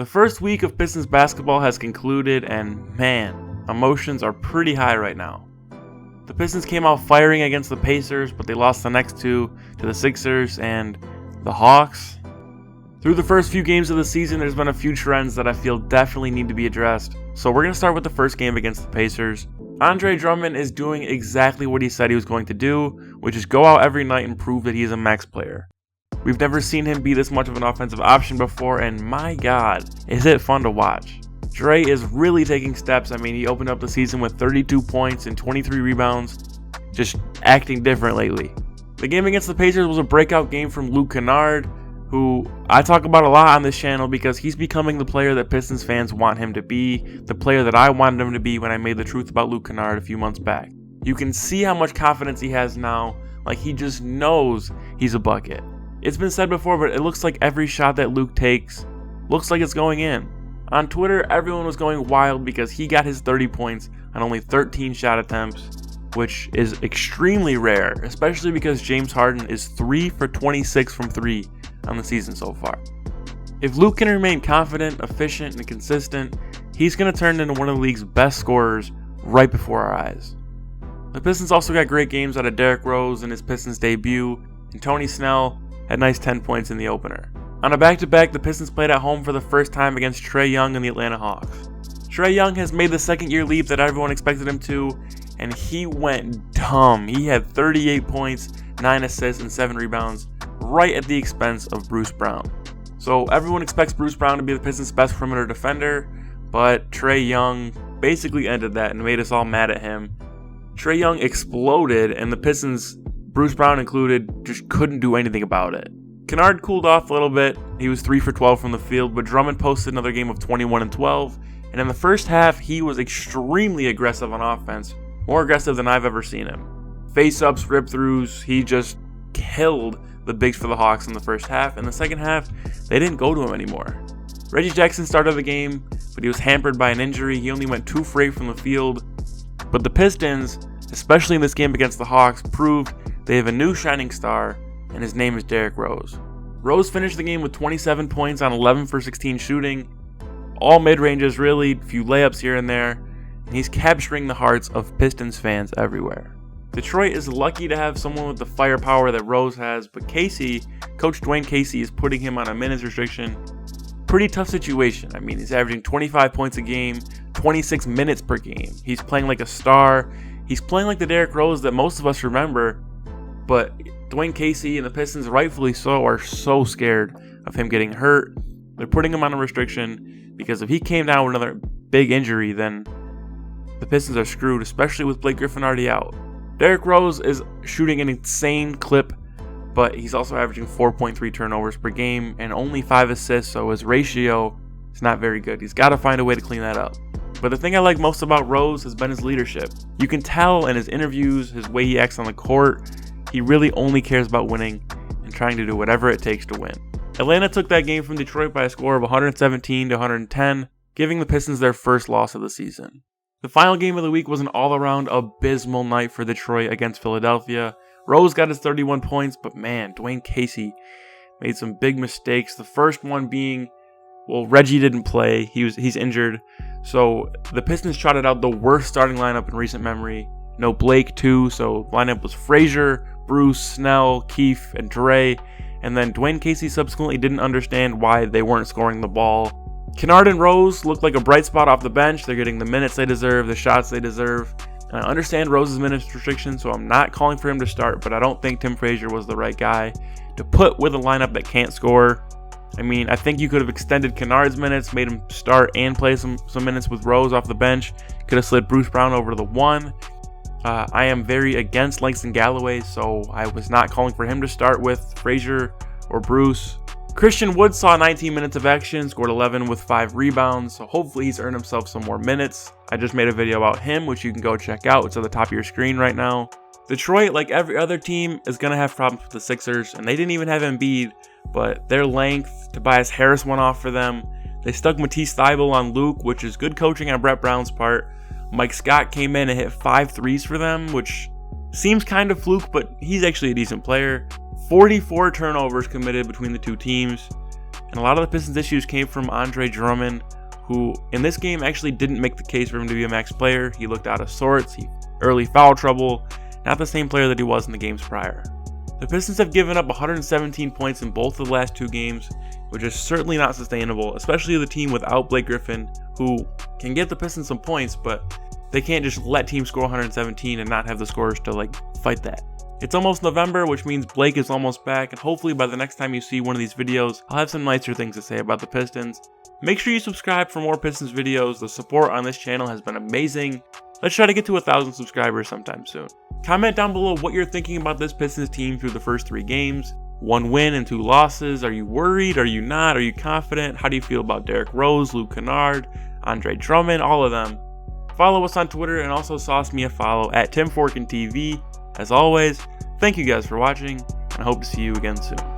The first week of Pistons basketball has concluded, and man, emotions are pretty high right now. The Pistons came out firing against the Pacers, but they lost the next two to the Sixers and the Hawks. Through the first few games of the season, there's been a few trends that I feel definitely need to be addressed. So we're going to start with the first game against the Pacers. Andre Drummond is doing exactly what he said he was going to do, which is go out every night and prove that he's a max player. We've never seen him be this much of an offensive option before, and my God, is it fun to watch. Trae is really taking steps. I mean, he opened up the season with 32 points and 23 rebounds, just acting different lately. The game against the Pacers was a breakout game from Kennard, who I talk about a lot on this channel because he's becoming the player that Pistons fans want him to be, the player that I wanted him to be when I made the truth about Kennard a few months back. You can see how much confidence he has now, like he just knows he's a bucket. It's been said before, but it looks like every shot that Luke takes looks like it's going in. On Twitter, everyone was going wild because he got his 30 points on only 13 shot attempts, which is extremely rare, especially because James Harden is 3 for 26 from 3 on the season so far. If Luke can remain confident, efficient, and consistent, he's going to turn into one of the league's best scorers right before our eyes. The Pistons also got great games out of Derrick Rose in his Pistons debut, and Tony Snell had nice 10 points in the opener. On a back-to-back, the Pistons played at home for the first time against Trae Young and the Atlanta Hawks. Trae Young has made the second-year leap that everyone expected him to, and he went dumb. He had 38 points, 9 assists, and 7 rebounds, right at the expense of Bruce Brown. So everyone expects Bruce Brown to be the Pistons' best perimeter defender, but Trae Young basically ended that and made us all mad at him. Trae Young exploded, and the Pistons, Bruce Brown included, just couldn't do anything about it. Kennard cooled off a little bit. He was 3 for 12 from the field, but Drummond posted another game of 21 and 12, and in the first half, he was extremely aggressive on offense, more aggressive than I've ever seen him. Face-ups, rip-throughs, he just killed the bigs for the Hawks in the first half. In the second half, they didn't go to him anymore. Reggie Jackson started the game, but he was hampered by an injury. He only went 2 for 8 from the field, but the Pistons, especially in this game against the Hawks, proved they have a new shining star, and his name is Derrick Rose. Rose finished the game with 27 points on 11 for 16 shooting, all mid-ranges really, a few layups here and there, and he's capturing the hearts of Pistons fans everywhere. Detroit is lucky to have someone with the firepower that Rose has, but Coach Dwane Casey is putting him on a minutes restriction. Pretty tough situation. I mean, he's averaging 25 points a game, 26 minutes per game. He's playing like a star. He's playing like the Derrick Rose that most of us remember, but Dwane Casey and the Pistons, rightfully so, are so scared of him getting hurt. They're putting him on a restriction because if he came down with another big injury, then the Pistons are screwed, especially with Blake Griffin already out. Derrick Rose is shooting an insane clip, but he's also averaging 4.3 turnovers per game and only 5 assists, so his ratio is not very good. He's got to find a way to clean that up. But the thing I like most about Rose has been his leadership. You can tell in his interviews, his way he acts on the court, he really only cares about winning and trying to do whatever it takes to win. Atlanta took that game from Detroit by a score of 117 to 110, giving the Pistons their first loss of the season. The final game of the week was an all-around abysmal night for Detroit against Philadelphia. Rose got his 31 points, but man, Dwane Casey made some big mistakes. The first one being, well, Reggie didn't play. He's injured. So the Pistons trotted out the worst starting lineup in recent memory. No Blake too, so lineup was Frazier, Bruce, Snell, Keefe, and Trae. And then Dwane Casey subsequently didn't understand why they weren't scoring the ball. Kennard and Rose looked like a bright spot off the bench. They're getting the minutes they deserve, the shots they deserve. And I understand Rose's minutes restriction, so I'm not calling for him to start, but I don't think Tim Frazier was the right guy to put with a lineup that can't score. I mean, I think you could have extended Kennard's minutes, made him start and play some minutes with Rose off the bench. Could have slid Bruce Brown over to the 1. I am very against Langston Galloway, so I was not calling for him to start with Frazier or Bruce. Christian Wood saw 19 minutes of action, scored 11 with 5 rebounds, so hopefully he's earned himself some more minutes. I just made a video about him, which you can go check out. It's at the top of your screen right now. Detroit, like every other team, is going to have problems with the Sixers, and they didn't even have Embiid, but their length, Tobias Harris went off for them. They stuck Matisse Thybulle on Luke, which is good coaching on Brett Brown's part. Mike Scott came in and hit 5 threes for them, which seems kind of fluke, but he's actually a decent player. 44 turnovers committed between the two teams. And a lot of the Pistons' issues came from Andre Drummond, who in this game actually didn't make the case for him to be a max player. He looked out of sorts, early foul trouble, not the same player that he was in the games prior. The Pistons have given up 117 points in both of the last 2 games, which is certainly not sustainable, especially the team without Blake Griffin, who can get the Pistons some points, but they can't just let teams score 117 and not have the scorers to fight that. It's almost November, which means Blake is almost back, and hopefully by the next time you see one of these videos, I'll have some nicer things to say about the Pistons. Make sure you subscribe for more Pistons videos. The support on this channel has been amazing. Let's try to get to 1,000 subscribers sometime soon. Comment down below what you're thinking about this Pistons team through the first 3 games. 1 win and 2 losses. Are you worried? Are you not? Are you confident? How do you feel about Derrick Rose, Kennard, Andre Drummond, all of them? Follow us on Twitter and also sauce me a follow at TimForkinTV. As always, thank you guys for watching, and I hope to see you again soon.